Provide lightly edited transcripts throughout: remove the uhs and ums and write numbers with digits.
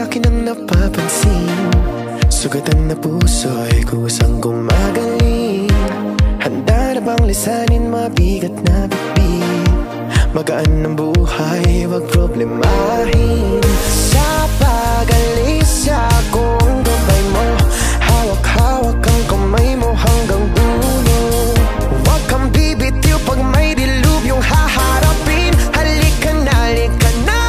akin ang napapansin. Sugatan na puso'y kusang gumagaling. Handa na bang lisanin mabigat na bitbit? Magaan ng buhay, wag problemahin. Sa pag-alis akong gabay mo, hawak-hawak ang kamay mo hanggang dulo. Huwag kang bibitiw pag may dilubyong haharapin. Halika na, halika na.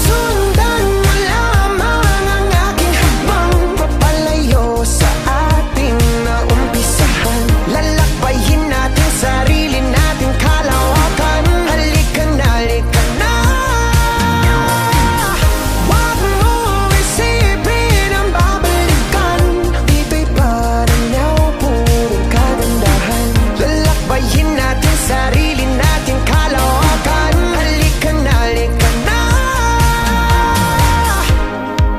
Sundan mo lamang ang aking habang papalayo sa ating naumpisahan. Lalakbayin natin sarili natin kalawakan. Halika na, halika na. Huwag mo isipin ang babalikan. Dito'y paranaw, purong kagandahan. Lalakbayin natin sarili natin kalawakan. Halika na, halika na.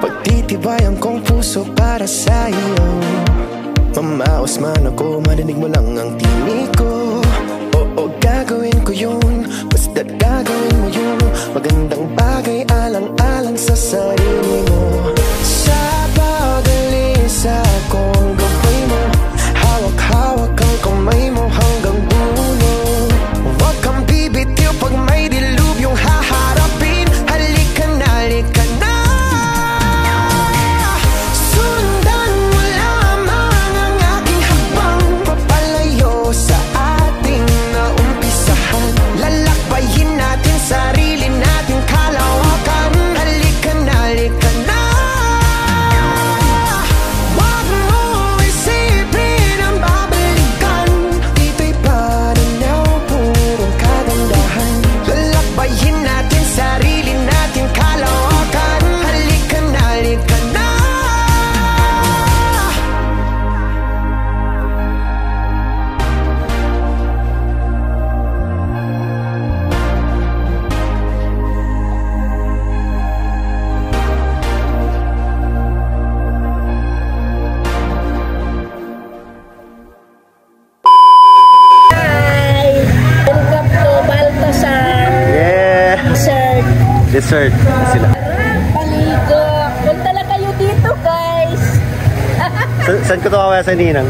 Pagtitibayan kong puso para sa iyo. Mamaos man ako, marinig mo lang ang tinig ko. Oo, gagawin ko yun, basta't gagawin mo yun. Magandang bagay, alang-alang sa sarili mo. Sa pag-alis akong gabay mo, hawak-hawak ang kamay mo hanggang dulo. Huwag kang bibitiw pag may dilubyong haharapin. Halika na, halika na. Sundan mo lamang ang aking habang papalayo sa ating naumpisahan. Lalakbayin natin sarili natin kalawakan. Halika na, halika na. Huwag mo isipin ang babalikan. Dito'y paranaw, purong kagandahan. Lalakbayin natin sarili natin kalawakan. Halika na, halika na. Hi! Welcome to Baltasar Yeah! Resort. Dessert sila. Paligo. Punta lang kayo dito, guys. Saan ko ito kawaya sa Ninang?